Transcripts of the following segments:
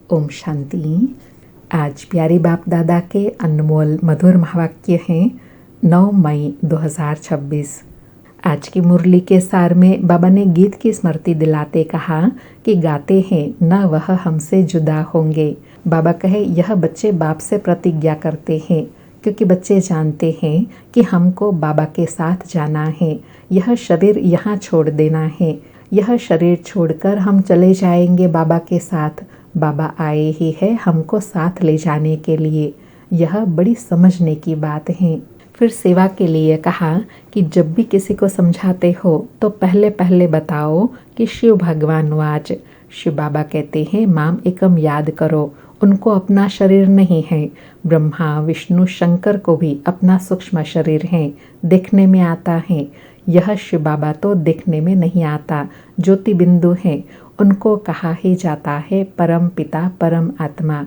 ओम शांति। आज प्यारे बाप दादा के अनमोल मधुर महावाक्य हैं 9 मई 2026। आज की मुरली के सार में बाबा ने गीत की स्मृति दिलाते कहा कि गाते हैं न वह हमसे जुदा होंगे। बाबा कहे यह बच्चे बाप से प्रतिज्ञा करते हैं क्योंकि बच्चे जानते हैं कि हमको बाबा के साथ जाना है, यह शरीर यहाँ छोड़ देना है, यह शरीर छोड़कर हम चले जाएंगे बाबा के साथ। बाबा आए ही है हमको साथ ले जाने के लिए। यह बड़ी समझने की बात है। फिर सेवा के लिए कहा कि जब भी किसी को समझाते हो तो पहले पहले बताओ कि शिव भगवान वाच। शिव बाबा कहते हैं माम एकम याद करो। उनको अपना शरीर नहीं है। ब्रह्मा विष्णु शंकर को भी अपना सूक्ष्म शरीर है, देखने में आता है। यह शिव बाबा तो देखने में नहीं आता, ज्योति बिंदु है। उनको कहा ही जाता है परम पिता परम आत्मा।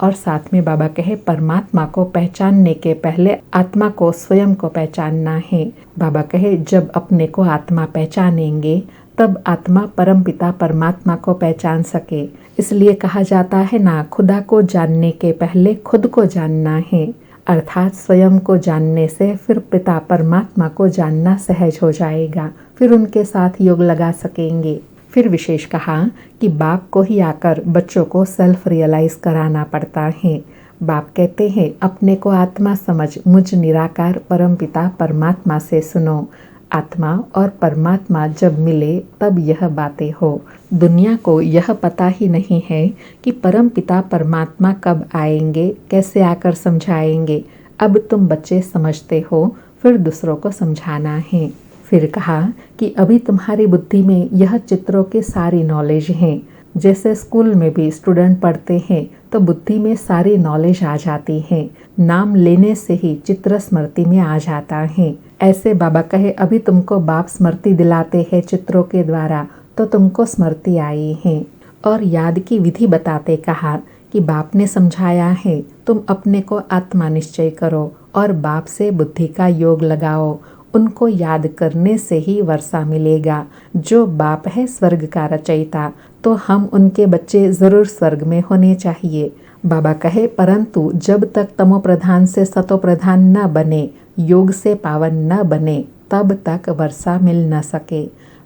और साथ में बाबा कहे परमात्मा को पहचानने के पहले आत्मा को स्वयं को पहचानना है। बाबा कहे जब अपने को आत्मा पहचानेंगे तब आत्मा परम पिता परमात्मा को पहचान सके। इसलिए कहा जाता है ना, खुदा को जानने के पहले खुद को जानना है। अर्थात स्वयं को जानने से फिर पिता परमात्मा को जानना सहज हो जाएगा, फिर उनके साथ योग लगा सकेंगे। फिर विशेष कहा कि बाप को ही आकर बच्चों को सेल्फ रियलाइज कराना पड़ता है। बाप कहते हैं अपने को आत्मा समझ मुझ निराकार परम पिता परमात्मा से सुनो। आत्मा और परमात्मा जब मिले तब यह बातें हो। दुनिया को यह पता ही नहीं है कि परम पिता परमात्मा कब आएंगे, कैसे आकर समझाएंगे। अब तुम बच्चे समझते हो, फिर दूसरों को समझाना है। फिर कहा कि अभी तुम्हारी बुद्धि में यह चित्रों की सारी नॉलेज है। जैसे स्कूल में भी स्टूडेंट पढ़ते हैं तो बुद्धि में सारी नॉलेज आ जाती है, नाम लेने से ही चित्र स्मृति में आ जाता है। ऐसे बाबा कहे अभी तुमको बाप स्मृति दिलाते हैं चित्रों के द्वारा, तो तुमको स्मृति आई है। और याद की विधि बताते कहा कि बाप ने समझाया है तुम अपने को आत्मा निश्चय करो और बाप से बुद्धि का योग लगाओ। उनको याद करने से ही वर्षा मिलेगा। जो बाप है स्वर्ग का रचयिता, तो हम उनके बच्चे जरूर स्वर्ग में होने चाहिए। बाबा कहे परंतु जब तक तमो प्रधान से सतो प्रधान न बने, योग से पावन न बने, तब तक वर्षा मिल न सके।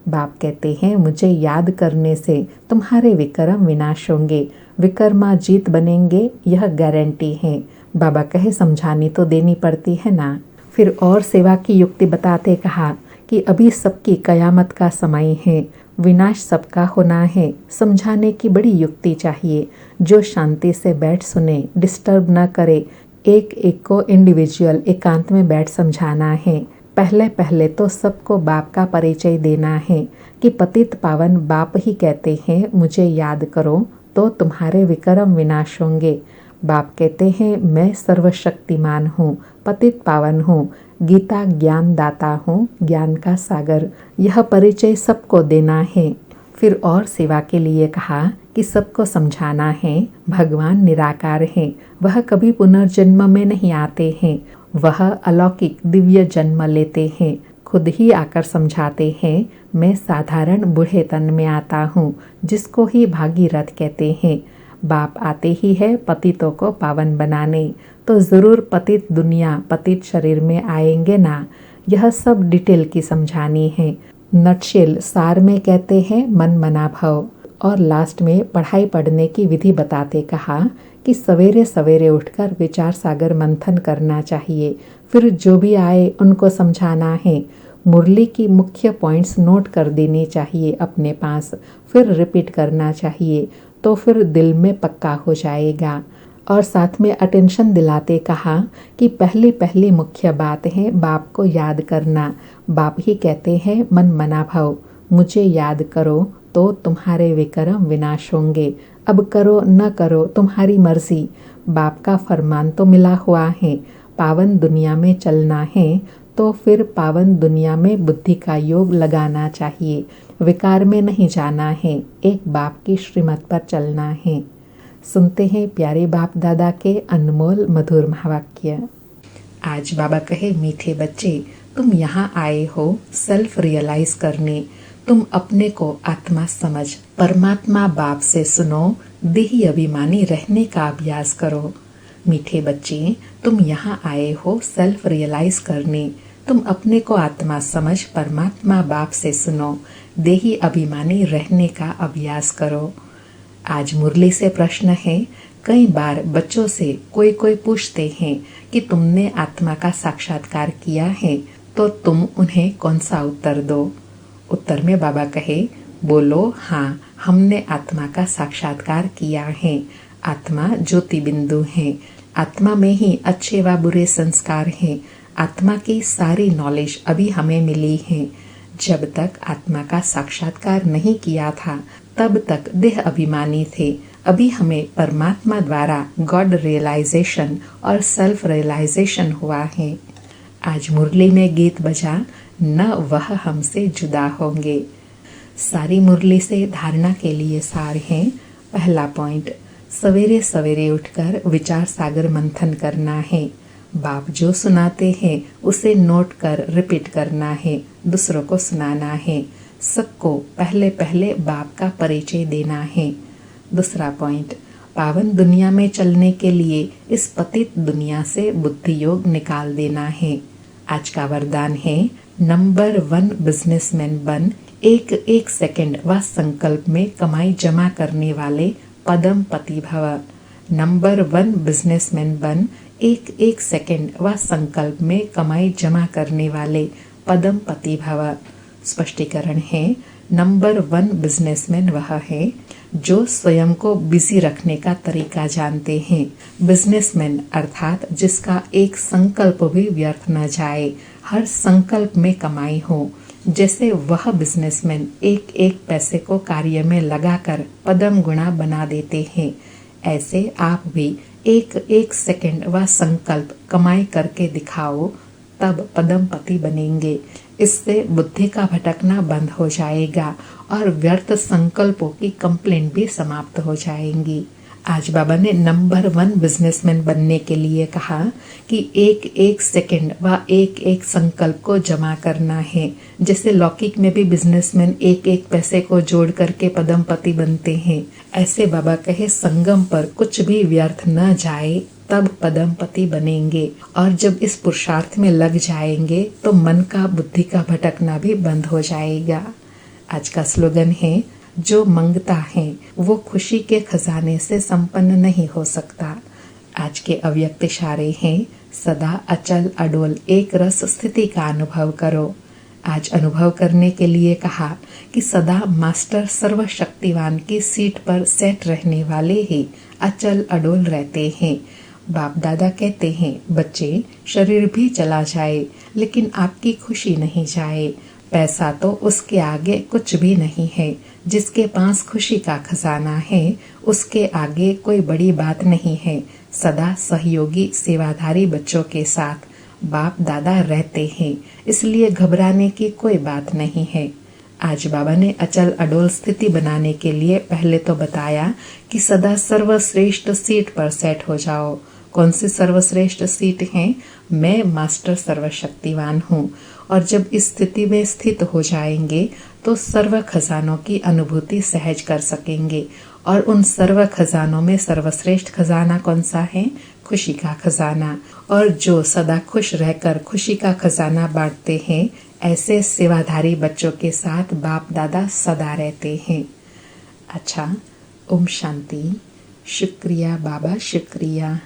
बाप कहते हैं मुझे याद करने से तुम्हारे विक्रम विनाश होंगे, विकर्मा जीत बनेंगे, यह गारंटी है। बाबा कहे समझानी तो देनी पड़ती है ना। फिर और सेवा की युक्ति बताते कहा कि अभी सबकी कयामत का समय है, विनाश सबका होना है। समझाने की बड़ी युक्ति चाहिए। जो शांति से बैठ सुने, डिस्टर्ब न करे। एक एक को इंडिविजुअल एकांत में बैठ समझाना है। पहले पहले तो सबको बाप का परिचय देना है कि पतित पावन बाप ही कहते हैं मुझे याद करो तो तुम्हारे विक्रम विनाश होंगे। बाप कहते हैं मैं सर्वशक्तिमान हूँ, पतित पावन हूँ, गीता ज्ञान दाता हूँ, ज्ञान का सागर। यह परिचय सबको देना है। फिर और सेवा के लिए कहा कि सबको समझाना है भगवान निराकार है, वह कभी पुनर्जन्म में नहीं आते हैं, वह अलौकिक दिव्य जन्म लेते हैं। खुद ही आकर समझाते हैं मैं साधारण बूढ़े तन में आता हूँ, जिसको ही भागीरथ कहते हैं। बाप आते ही है पतितों को पावन बनाने, तो ज़रूर पतित दुनिया पतित शरीर में आएंगे ना। यह सब डिटेल की समझानी है। नटशेल सार में कहते हैं मन मना भव। और लास्ट में पढ़ाई पढ़ने की विधि बताते कहा कि सवेरे सवेरे उठकर विचार सागर मंथन करना चाहिए। फिर जो भी आए उनको समझाना है। मुरली की मुख्य पॉइंट्स नोट कर देने चाहिए अपने पास, फिर रिपीट करना चाहिए, तो फिर दिल में पक्का हो जाएगा। और साथ में अटेंशन दिलाते कहा कि पहली पहली मुख्य बात है बाप को याद करना। बाप ही कहते हैं मन मना भाव, मुझे याद करो तो तुम्हारे विक्रम विनाश होंगे। अब करो न करो तुम्हारी मर्जी। बाप का फरमान तो मिला हुआ है, पावन दुनिया में चलना है, तो फिर पावन दुनिया में बुद्धि का योग लगाना चाहिए। विकार में नहीं जाना है, एक बाप की श्रीमत पर चलना है। सुनते हैं प्यारे बाप दादा के अनमोल मधुर महावाक्य। आज बाबा कहे मीठे बच्चे तुम यहाँ आए हो सेल्फ रियलाइज करने। तुम अपने को आत्मा समझ परमात्मा बाप से सुनो, देही अभिमानी रहने का अभ्यास करो। मीठे बच्चे, तुम यहाँ आए हो सेल्फ रियलाइज करने। तुम अपने को आत्मा समझ परमात्मा बाप से सुनो। देही अभिमानी रहने का अभ्यास करो। आज मुरली से प्रश्न है, कई बार बच्चों से कोई पूछते हैं कि तुमने आत्मा का साक्षात्कार किया है, तो तुम उन्हें कौन सा उत्तर दो? उत्तर में बाबा कहे, बोलो हाँ, हमने आत्मा का साक्षात्कार किया है। आत्मा ज्योति बिंदु है। आत्मा में ही अच्छे व बुरे संस्कार हैं। आत्मा की सारी नॉलेज अभी हमें मिली है। जब तक आत्मा का साक्षात्कार नहीं किया था, तब तक देह अभिमानी थे। अभी हमें परमात्मा द्वारा गॉड रियलाइजेशन और सेल्फ रियलाइजेशन हुआ है। आज मुरली में गीत बजा, न वह हमसे जुदा होंगे। सारी मुरली से धारणा के लिए सार है। पहला पॉइंट, सवेरे सवेरे उठकर विचार सागर मंथन करना है। बाप जो सुनाते हैं उसे नोट कर रिपीट करना है, दूसरों को सुनाना है। सबको पहले पहले बाप का परिचय देना है। दूसरा पॉइंट, पावन दुनिया में चलने के लिए इस पतित दुनिया से बुद्धि योग निकाल देना है। आज का वरदान है, नंबर 1 बिजनेसमैन बन। एक एक सेकंड व संकल्प में कमाई जमा करने वाले पदम पति भव। नंबर 1 बिजनेसमैन बन। एक एक सेकंड व संकल्प में कमाई जमा करने वाले पदम पति भव। स्पष्टीकरण है, नंबर 1 बिजनेसमैन वह है जो स्वयं को बिजी रखने का तरीका जानते हैं। बिजनेसमैन अर्थात जिसका एक संकल्प भी व्यर्थ न जाए, हर संकल्प में कमाई हो। जैसे वह बिजनेसमैन एक एक पैसे को कार्य में लगाकर पदम गुणा बना देते हैं, ऐसे आप भी एक एक सेकंड व संकल्प कमाई करके दिखाओ, तब पदमपति बनेंगे। इससे बुद्धि का भटकना बंद हो जाएगा और व्यर्थ संकल्पों की कंप्लेंट भी समाप्त हो जाएंगी। आज बाबा ने नंबर 1 बिजनेसमैन बनने के लिए कहा कि एक एक सेकंड व एक एक संकल्प को जमा करना है। जैसे लौकिक में भी बिजनेसमैन एक एक पैसे को जोड़ करके पदमपति बनते हैं, ऐसे बाबा कहे संगम पर कुछ भी व्यर्थ न जाए, तब पदमपति बनेंगे। और जब इस पुरुषार्थ में लग जाएंगे तो मन का बुद्धि का भटकना भी बंद हो जाएगा। आज का स्लोगन है, जो मंगता है वो खुशी के खजाने से संपन्न नहीं हो सकता। आज के अव्यक्त इशारे हैं, सदा अचल अडोल एक रस स्थिति का अनुभव करो। आज अनुभव करने के लिए कहा कि सदा मास्टर सर्वशक्तिवान की सीट पर सेट रहने वाले ही अचल अडोल रहते हैं। बाप दादा कहते हैं, बच्चे शरीर भी चला जाए लेकिन आपकी खुशी नहीं जाए। पैसा तो उसके आगे कुछ भी नहीं है। जिसके पास खुशी का खजाना है उसके आगे कोई बड़ी बात नहीं है। सदा सहयोगी सेवाधारी बच्चों के साथ बाप दादा रहते हैं, इसलिए घबराने की कोई बात नहीं है। आज बाबा ने अचल अडोल स्थिति बनाने के लिए पहले तो बताया कि सदा सर्वश्रेष्ठ सीट पर सेट हो जाओ। कौन सी सर्वश्रेष्ठ सीट है? मैं मास्टर सर्वशक्तिवान हूँ। और जब इस स्थिति में स्थित हो जाएंगे तो सर्व खजानों की अनुभूति सहज कर सकेंगे। और उन सर्व खजानों में सर्वश्रेष्ठ खजाना कौन सा है? खुशी का खजाना। और जो सदा खुश रहकर खुशी का खजाना बांटते हैं, ऐसे सेवाधारी बच्चों के साथ बाप दादा सदा रहते हैं। अच्छा, ओम शांति। शुक्रिया बाबा, शुक्रिया।